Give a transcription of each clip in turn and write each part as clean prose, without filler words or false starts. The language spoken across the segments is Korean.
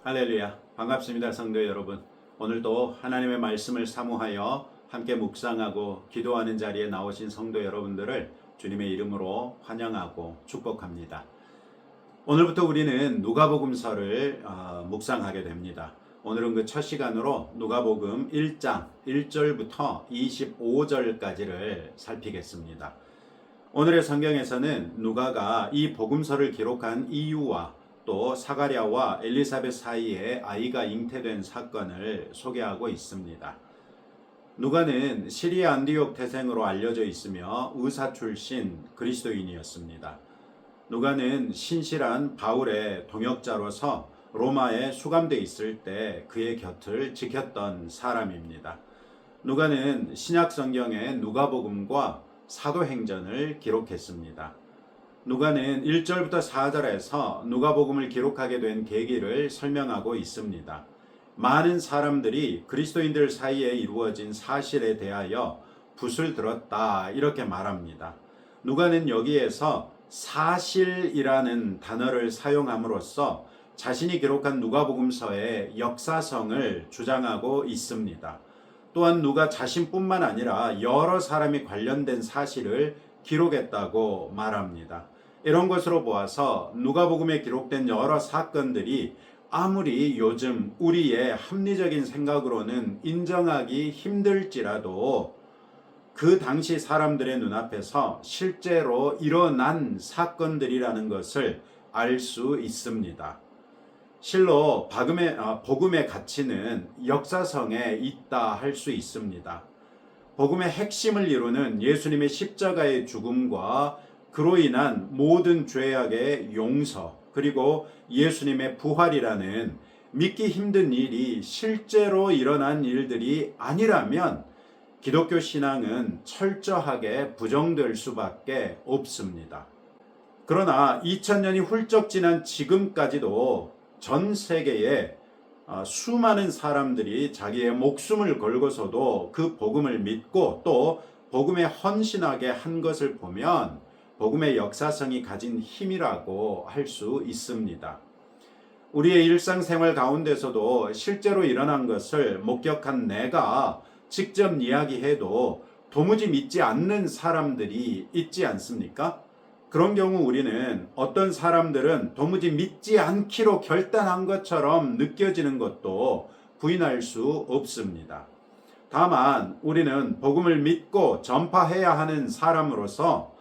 할렐루야. 반갑습니다, 성도 여러분. 오늘도 하나님의 말씀을 사모하여 함께 묵상하고 기도하는 자리에 나오신 성도 여러분들을 주님의 이름으로 환영하고 축복합니다. 오늘부터 우리는 누가복음서를 묵상하게 됩니다. 오늘은 그 첫 시간으로 누가복음 1장 1절부터 25절까지를 살피겠습니다. 오늘의 성경에서는 누가가 이 복음서를 기록한 이유와 또 사가랴와 엘리사벳 사이에 아이가 잉태된 사건을 소개하고 있습니다. 누가는 시리아 안디옥 태생으로 알려져 있으며 의사 출신 그리스도인이었습니다. 누가는 신실한 바울의 동역자로서 로마에 수감돼 있을 때 그의 곁을 지켰던 사람입니다. 누가는 신약 성경의 누가복음과 사도행전을 기록했습니다. 누가는 1절부터 4절에서 누가복음을 기록하게 된 계기를 설명하고 있습니다. 많은 사람들이 그리스도인들 사이에 이루어진 사실에 대하여 붓을 들었다 이렇게 말합니다. 누가는 여기에서 사실이라는 단어를 사용함으로써 자신이 기록한 누가복음서의 역사성을 주장하고 있습니다. 또한 누가 자신뿐만 아니라 여러 사람이 관련된 사실을 기록했다고 말합니다. 이런 것으로 보아서 누가복음에 기록된 여러 사건들이 아무리 요즘 우리의 합리적인 생각으로는 인정하기 힘들지라도 그 당시 사람들의 눈앞에서 실제로 일어난 사건들이라는 것을 알 수 있습니다. 실로 복음의 가치는 역사성에 있다 할 수 있습니다. 복음의 핵심을 이루는 예수님의 십자가의 죽음과 그로 인한 모든 죄악의 용서, 그리고 예수님의 부활이라는 믿기 힘든 일이 실제로 일어난 일들이 아니라면 기독교 신앙은 철저하게 부정될 수밖에 없습니다. 그러나 2000년이 훌쩍 지난 지금까지도 전 세계에 수많은 사람들이 자기의 목숨을 걸고서도 그 복음을 믿고 또 복음에 헌신하게 한 것을 보면 복음의 역사성이 가진 힘이라고 할 수 있습니다. 우리의 일상생활 가운데서도 실제로 일어난 것을 목격한 내가 직접 이야기해도 도무지 믿지 않는 사람들이 있지 않습니까? 그런 경우 우리는 어떤 사람들은 도무지 믿지 않기로 결단한 것처럼 느껴지는 것도 부인할 수 없습니다. 다만 우리는 복음을 믿고 전파해야 하는 사람으로서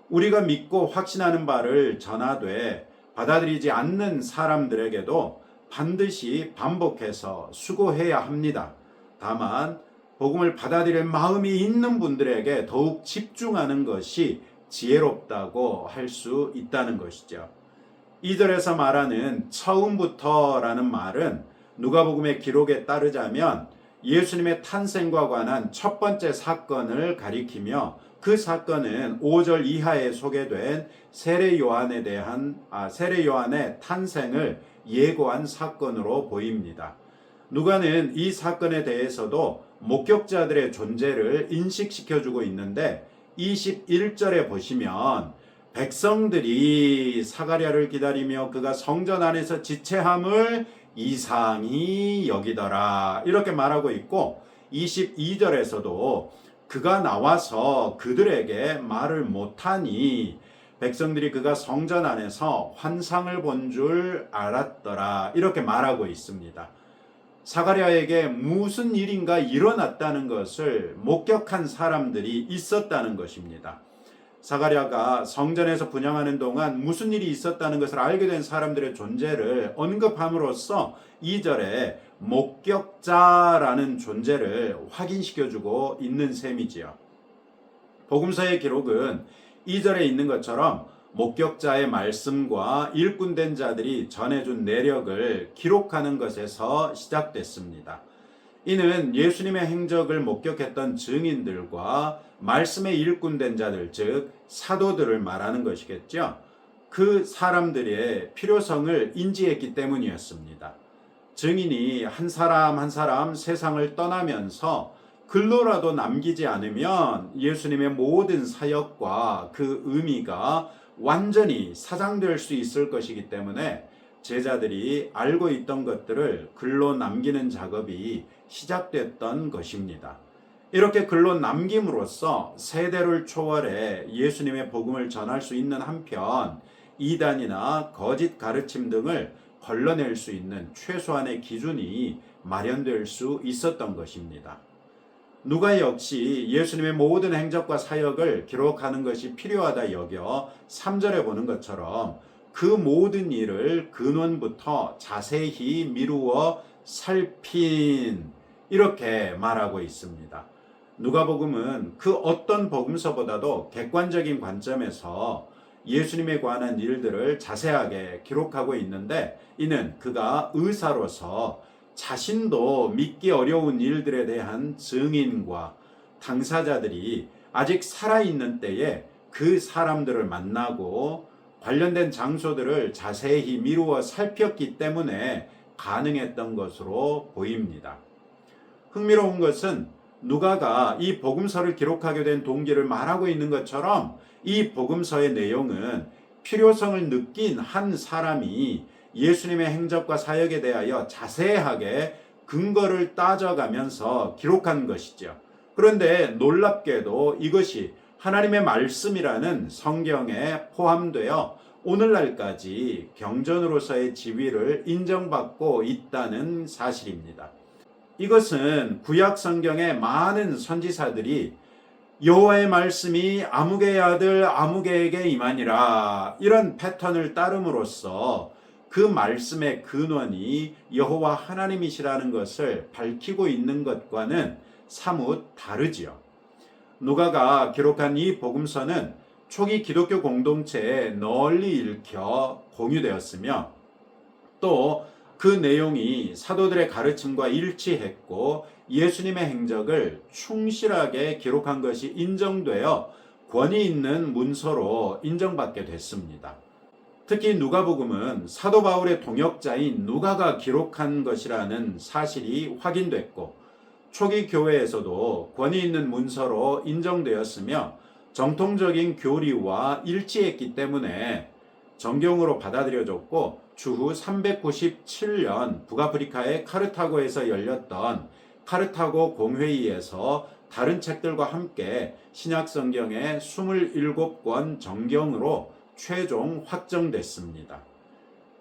우리가 믿고 확신하는 바를 전하되 받아들이지 않는 사람들에게도 반드시 반복해서 수고해야 합니다. 다만 복음을 받아들일 마음이 있는 분들에게 더욱 집중하는 것이 지혜롭다고 할 수 있다는 것이죠. 2절에서 말하는 처음부터라는 말은 누가복음의 기록에 따르자면 예수님의 탄생과 관한 첫 번째 사건을 가리키며 그 사건은 5절 이하에 소개된 세례 요한의 탄생을 예고한 사건으로 보입니다. 누가는 이 사건에 대해서도 목격자들의 존재를 인식시켜주고 있는데 21절에 보시면 백성들이 사가랴를 기다리며 그가 성전 안에서 지체함을 이상히 여기더라 이렇게 말하고 있고 22절에서도 그가 나와서 그들에게 말을 못하니 백성들이 그가 성전 안에서 환상을 본 줄 알았더라 이렇게 말하고 있습니다. 사가랴에게 무슨 일인가 일어났다는 것을 목격한 사람들이 있었다는 것입니다. 사가랴가 성전에서 분향하는 동안 무슨 일이 있었다는 것을 알게 된 사람들의 존재를 언급함으로써 2절에 목격자라는 존재를 확인시켜주고 있는 셈이지요. 복음서의 기록은 2절에 있는 것처럼 목격자의 말씀과 일꾼된 자들이 전해준 내력을 기록하는 것에서 시작됐습니다. 이는 예수님의 행적을 목격했던 증인들과 말씀의 일꾼된 자들, 즉 사도들을 말하는 것이겠죠. 그 사람들의 필요성을 인지했기 때문이었습니다. 증인이 한 사람 한 사람 세상을 떠나면서 글로라도 남기지 않으면 예수님의 모든 사역과 그 의미가 완전히 사장될 수 있을 것이기 때문에 제자들이 알고 있던 것들을 글로 남기는 작업이 시작됐던 것입니다. 이렇게 글로 남김으로써 세대를 초월해 예수님의 복음을 전할 수 있는 한편 이단이나 거짓 가르침 등을 걸러낼 수 있는 최소한의 기준이 마련될 수 있었던 것입니다. 누가 역시 예수님의 모든 행적과 사역을 기록하는 것이 필요하다 여겨 3절에 보는 것처럼 그 모든 일을 근원부터 자세히 미루어 살핀 이렇게 말하고 있습니다. 누가복음은 그 어떤 복음서보다도 객관적인 관점에서 예수님에 관한 일들을 자세하게 기록하고 있는데 이는 그가 의사로서 자신도 믿기 어려운 일들에 대한 증인과 당사자들이 아직 살아있는 때에 그 사람들을 만나고 관련된 장소들을 자세히 미루어 살폈기 때문에 가능했던 것으로 보입니다. 흥미로운 것은 누가가 이 복음서를 기록하게 된 동기를 말하고 있는 것처럼 이 복음서의 내용은 필요성을 느낀 한 사람이 예수님의 행적과 사역에 대하여 자세하게 근거를 따져가면서 기록한 것이죠. 그런데 놀랍게도 이것이 하나님의 말씀이라는 성경에 포함되어 오늘날까지 경전으로서의 지위를 인정받고 있다는 사실입니다. 이것은 구약 성경의 많은 선지자들이 여호와의 말씀이 아무개의 아들 아무개에게 임하니라 이런 패턴을 따름으로써 그 말씀의 근원이 여호와 하나님이시라는 것을 밝히고 있는 것과는 사뭇 다르지요. 누가가 기록한 이 복음서는 초기 기독교 공동체에 널리 읽혀 공유되었으며 또 그 내용이 사도들의 가르침과 일치했고 예수님의 행적을 충실하게 기록한 것이 인정되어 권위 있는 문서로 인정받게 됐습니다. 특히 누가복음은 사도 바울의 동역자인 누가가 기록한 것이라는 사실이 확인됐고 초기 교회에서도 권위 있는 문서로 인정되었으며 정통적인 교리와 일치했기 때문에 정경으로 받아들여졌고 주후 397년 북아프리카의 카르타고에서 열렸던 카르타고 공회의에서 다른 책들과 함께 신약성경의 27권 정경으로 최종 확정됐습니다.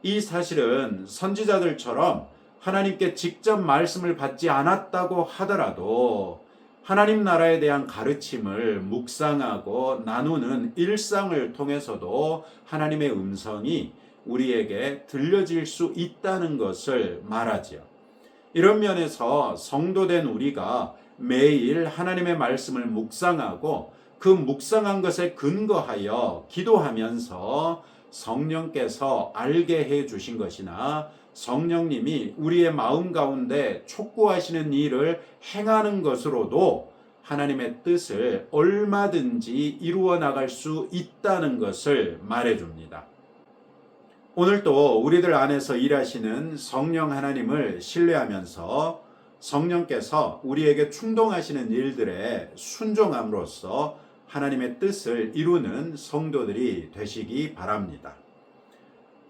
이 사실은 선지자들처럼 하나님께 직접 말씀을 받지 않았다고 하더라도 하나님 나라에 대한 가르침을 묵상하고 나누는 일상을 통해서도 하나님의 음성이 우리에게 들려질 수 있다는 것을 말하지요. 이런 면에서 성도된 우리가 매일 하나님의 말씀을 묵상하고 그 묵상한 것에 근거하여 기도하면서 성령께서 알게 해 주신 것이나 성령님이 우리의 마음 가운데 촉구하시는 일을 행하는 것으로도 하나님의 뜻을 얼마든지 이루어 나갈 수 있다는 것을 말해줍니다. 오늘도 우리들 안에서 일하시는 성령 하나님을 신뢰하면서 성령께서 우리에게 충동하시는 일들에 순종함으로써 하나님의 뜻을 이루는 성도들이 되시기 바랍니다.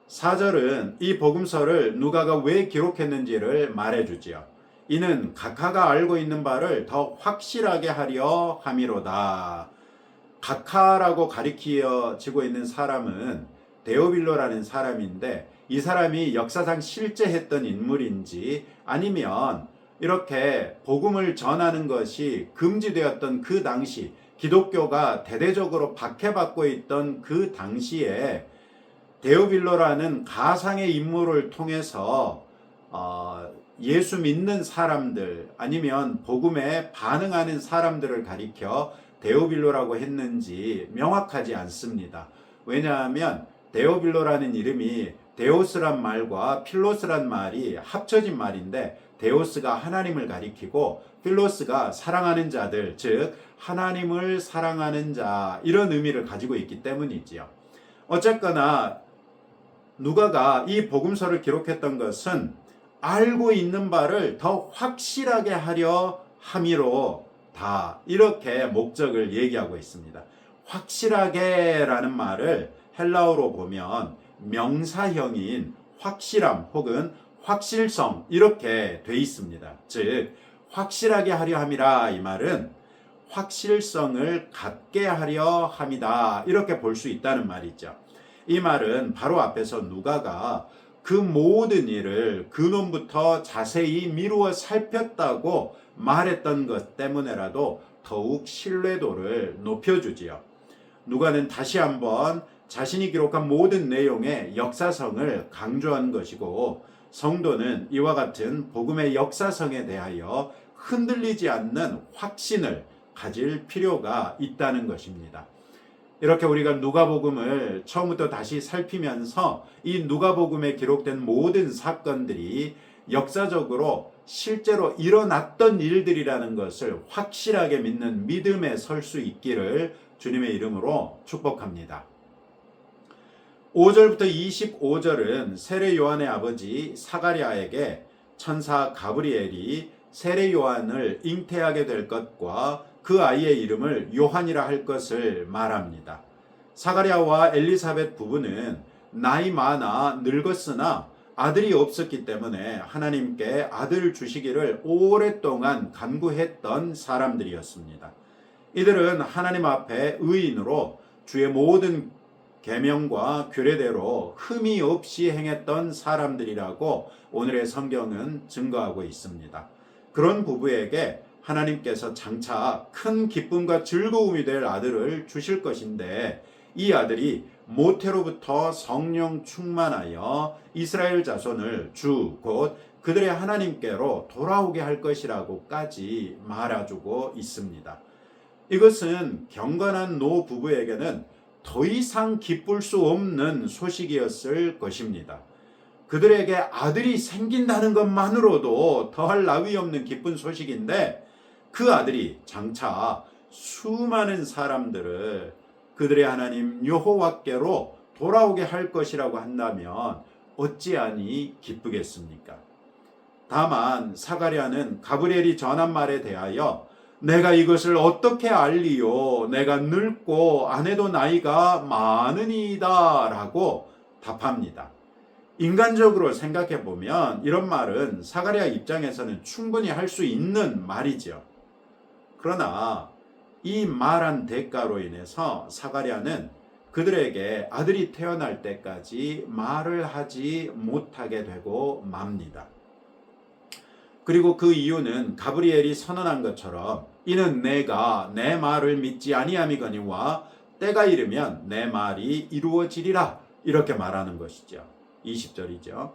4절은 이 복음서를 누가가 왜 기록했는지를 말해주지요. 이는 각하가 알고 있는 바를 더 확실하게 하려 함이로다. 각하라고 가리켜지고 있는 사람은 데오빌로라는 사람인데 이 사람이 역사상 실제 했던 인물인지 아니면 이렇게 복음을 전하는 것이 금지되었던 그 당시 기독교가 대대적으로 박해받고 있던 그 당시에 데오빌로라는 가상의 인물을 통해서 예수 믿는 사람들 아니면 복음에 반응하는 사람들을 가리켜 데오빌로라고 했는지 명확하지 않습니다. 왜냐하면 데오빌로라는 이름이 데오스란 말과 필로스란 말이 합쳐진 말인데 데오스가 하나님을 가리키고 필로스가 사랑하는 자들, 즉 하나님을 사랑하는 자 이런 의미를 가지고 있기 때문이지요. 어쨌거나 누가가 이 복음서를 기록했던 것은 알고 있는 바를 더 확실하게 하려 함이로다 이렇게 목적을 얘기하고 있습니다. 확실하게라는 말을 헬라어로 보면 명사형인 확실함 혹은 확실성 이렇게 돼 있습니다. 즉 확실하게 하려 함이라 이 말은 확실성을 갖게 하려 함이다 이렇게 볼 수 있다는 말이죠. 이 말은 바로 앞에서 누가가 그 모든 일을 근원부터 자세히 미루어 살폈다고 말했던 것 때문에라도 더욱 신뢰도를 높여주지요. 누가는 다시 한번 자신이 기록한 모든 내용의 역사성을 강조한 것이고, 성도는 이와 같은 복음의 역사성에 대하여 흔들리지 않는 확신을 가질 필요가 있다는 것입니다. 이렇게 우리가 누가복음을 처음부터 다시 살피면서 이 누가복음에 기록된 모든 사건들이 역사적으로 실제로 일어났던 일들이라는 것을 확실하게 믿는 믿음에 설 수 있기를 주님의 이름으로 축복합니다. 5절부터 25절은 세례 요한의 아버지 사가랴에게 천사 가브리엘이 세례 요한을 잉태하게 될 것과 그 아이의 이름을 요한이라 할 것을 말합니다. 사가랴와 엘리사벳 부부는 나이 많아 늙었으나 아들이 없었기 때문에 하나님께 아들을 주시기를 오랫동안 간구했던 사람들이었습니다. 이들은 하나님 앞에 의인으로 주의 모든 계명과 규례대로 흠이 없이 행했던 사람들이라고 오늘의 성경은 증거하고 있습니다. 그런 부부에게 하나님께서 장차 큰 기쁨과 즐거움이 될 아들을 주실 것인데, 이 아들이 모태로부터 성령 충만하여 이스라엘 자손을 주 곧 그들의 하나님께로 돌아오게 할 것이라고까지 말해주고 있습니다. 이것은 경건한 노 부부에게는 더 이상 기쁠 수 없는 소식이었을 것입니다. 그들에게 아들이 생긴다는 것만으로도 더할 나위 없는 기쁜 소식인데, 그 아들이 장차 수많은 사람들을 그들의 하나님 여호와께로 돌아오게 할 것이라고 한다면 어찌하니 기쁘겠습니까? 다만 사가랴는 가브리엘이 전한 말에 대하여 내가 이것을 어떻게 알리요? 내가 늙고 아내도 나이가 많으니이다 라고 답합니다. 인간적으로 생각해 보면 이런 말은 사가랴 입장에서는 충분히 할 수 있는 말이죠. 그러나 이 말한 대가로 인해서 사가랴는 그들에게 아들이 태어날 때까지 말을 하지 못하게 되고 맙니다. 그리고 그 이유는 가브리엘이 선언한 것처럼 이는 내가 내 말을 믿지 아니함이거니와 때가 이르면 내 말이 이루어지리라 이렇게 말하는 것이죠. 20절이죠.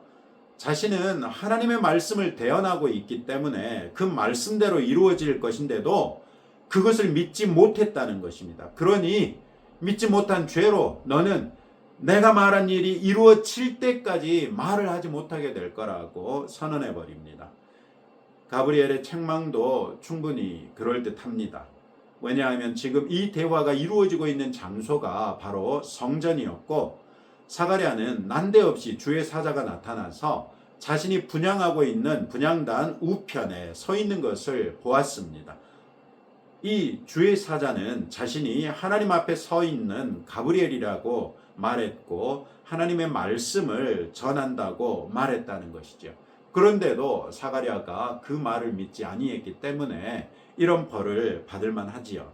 자신은 하나님의 말씀을 대언하고 있기 때문에 그 말씀대로 이루어질 것인데도 그것을 믿지 못했다는 것입니다. 그러니 믿지 못한 죄로 너는 내가 말한 일이 이루어질 때까지 말을 하지 못하게 될 거라고 선언해 버립니다. 가브리엘의 책망도 충분히 그럴듯합니다. 왜냐하면 지금 이 대화가 이루어지고 있는 장소가 바로 성전이었고, 사가랴는 난데없이 주의 사자가 나타나서 자신이 분향하고 있는 분향단 우편에 서 있는 것을 보았습니다. 이 주의 사자는 자신이 하나님 앞에 서 있는 가브리엘이라고 말했고 하나님의 말씀을 전한다고 말했다는 것이죠. 그런데도 사가랴가 그 말을 믿지 아니했기 때문에 이런 벌을 받을 만하지요.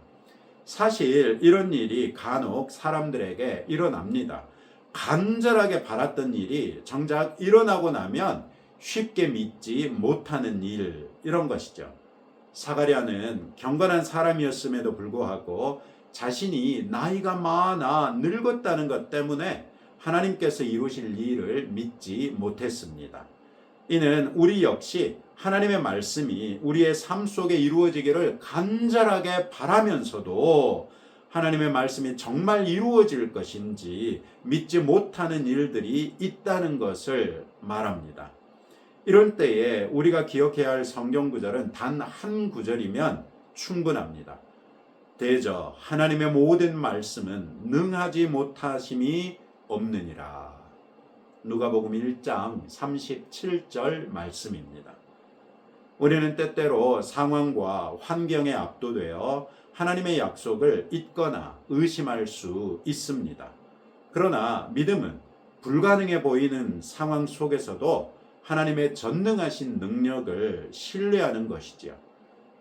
사실 이런 일이 간혹 사람들에게 일어납니다. 간절하게 바랐던 일이 정작 일어나고 나면 쉽게 믿지 못하는 일, 이런 것이죠. 사가랴는 경건한 사람이었음에도 불구하고 자신이 나이가 많아 늙었다는 것 때문에 하나님께서 이루실 일을 믿지 못했습니다. 이는 우리 역시 하나님의 말씀이 우리의 삶 속에 이루어지기를 간절하게 바라면서도 하나님의 말씀이 정말 이루어질 것인지 믿지 못하는 일들이 있다는 것을 말합니다. 이런 때에 우리가 기억해야 할 성경 구절은 단 한 구절이면 충분합니다. 대저 하나님의 모든 말씀은 능하지 못하심이 없느니라. 누가복음 1장 37절 말씀입니다. 우리는 때때로 상황과 환경에 압도되어 하나님의 약속을 잊거나 의심할 수 있습니다. 그러나 믿음은 불가능해 보이는 상황 속에서도 하나님의 전능하신 능력을 신뢰하는 것이지요.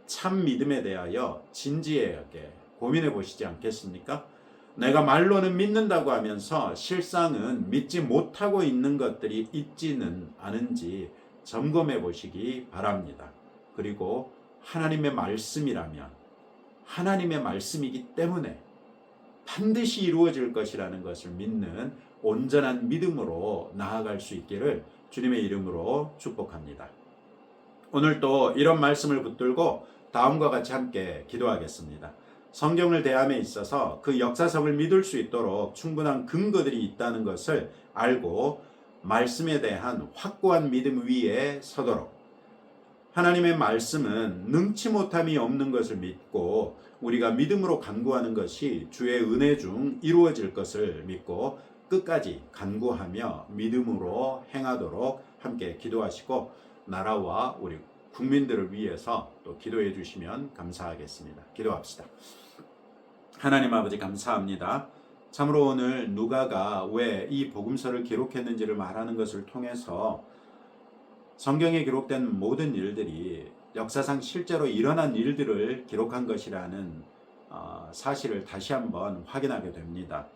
참 믿음에 대하여 진지하게 고민해 보시지 않겠습니까? 내가 말로는 믿는다고 하면서 실상은 믿지 못하고 있는 것들이 있지는 않은지 점검해 보시기 바랍니다. 그리고 하나님의 말씀이라면 하나님의 말씀이기 때문에 반드시 이루어질 것이라는 것을 믿는 온전한 믿음으로 나아갈 수 있기를 주님의 이름으로 축복합니다. 오늘 또 이런 말씀을 붙들고 다음과 같이 함께 기도하겠습니다. 성경을 대함에 있어서 그 역사성을 믿을 수 있도록 충분한 근거들이 있다는 것을 알고 말씀에 대한 확고한 믿음 위에 서도록, 하나님의 말씀은 능치 못함이 없는 것을 믿고 우리가 믿음으로 간구하는 것이 주의 은혜 중 이루어질 것을 믿고 끝까지 간구하며 믿음으로 행하도록 함께 기도하시고 나라와 우리 국민들을 위해서 또 기도해 주시면 감사하겠습니다. 기도합시다. 하나님 아버지 감사합니다. 참으로 오늘 누가가 왜 이 복음서를 기록했는지를 말하는 것을 통해서 성경에 기록된 모든 일들이 역사상 실제로 일어난 일들을 기록한 것이라는 사실을 다시 한번 확인하게 됩니다.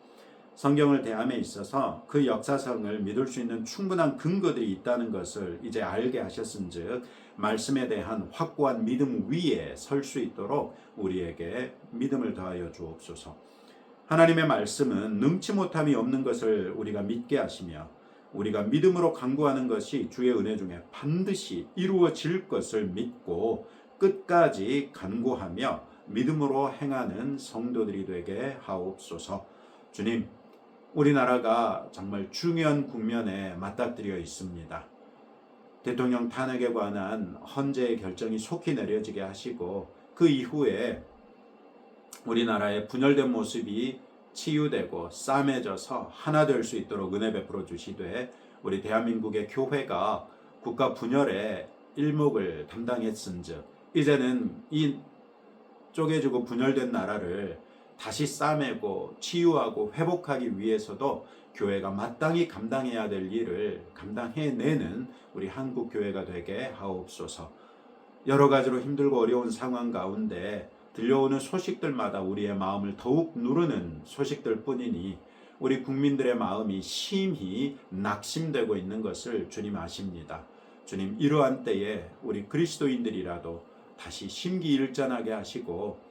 성경을 대함에 있어서 그 역사성을 믿을 수 있는 충분한 근거들이 있다는 것을 이제 알게 하셨은즉 말씀에 대한 확고한 믿음 위에 설 수 있도록 우리에게 믿음을 더하여 주옵소서. 하나님의 말씀은 능치 못함이 없는 것을 우리가 믿게 하시며 우리가 믿음으로 간구하는 것이 주의 은혜 중에 반드시 이루어질 것을 믿고 끝까지 간구하며 믿음으로 행하는 성도들이 되게 하옵소서. 주님, 우리나라가 정말 중요한 국면에 맞닥뜨려 있습니다. 대통령 탄핵에 관한 헌재의 결정이 속히 내려지게 하시고 그 이후에 우리나라의 분열된 모습이 치유되고 싸매져서 하나 될 수 있도록 은혜 베풀어 주시되 우리 대한민국의 교회가 국가 분열의 일목을 담당했은즉 이제는 이 쪼개지고 분열된 나라를 다시 싸매고 치유하고 회복하기 위해서도 교회가 마땅히 감당해야 될 일을 감당해내는 우리 한국 교회가 되게 하옵소서. 여러 가지로 힘들고 어려운 상황 가운데 들려오는 소식들마다 우리의 마음을 더욱 누르는 소식들 뿐이니 우리 국민들의 마음이 심히 낙심되고 있는 것을 주님 아십니다. 주님, 이러한 때에 우리 그리스도인들이라도 다시 심기일전하게 하시고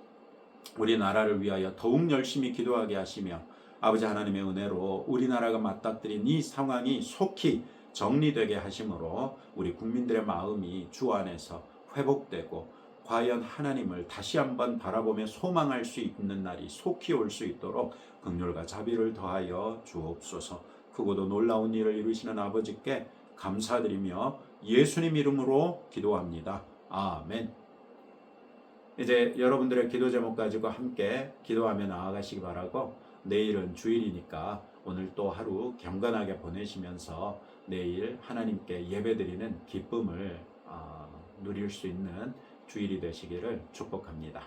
우리나라를 위하여 더욱 열심히 기도하게 하시며 아버지 하나님의 은혜로 우리나라가 맞닥뜨린 이 상황이 속히 정리되게 하심으로 우리 국민들의 마음이 주 안에서 회복되고 과연 하나님을 다시 한번 바라보며 소망할 수 있는 날이 속히 올 수 있도록 긍휼과 자비를 더하여 주옵소서. 크고도 놀라운 일을 이루시는 아버지께 감사드리며 예수님 이름으로 기도합니다. 아멘. 이제 여러분들의 기도 제목 가지고 함께 기도하며 나아가시기 바라고, 내일은 주일이니까 오늘 또 하루 경건하게 보내시면서 내일 하나님께 예배드리는 기쁨을 누릴 수 있는 주일이 되시기를 축복합니다.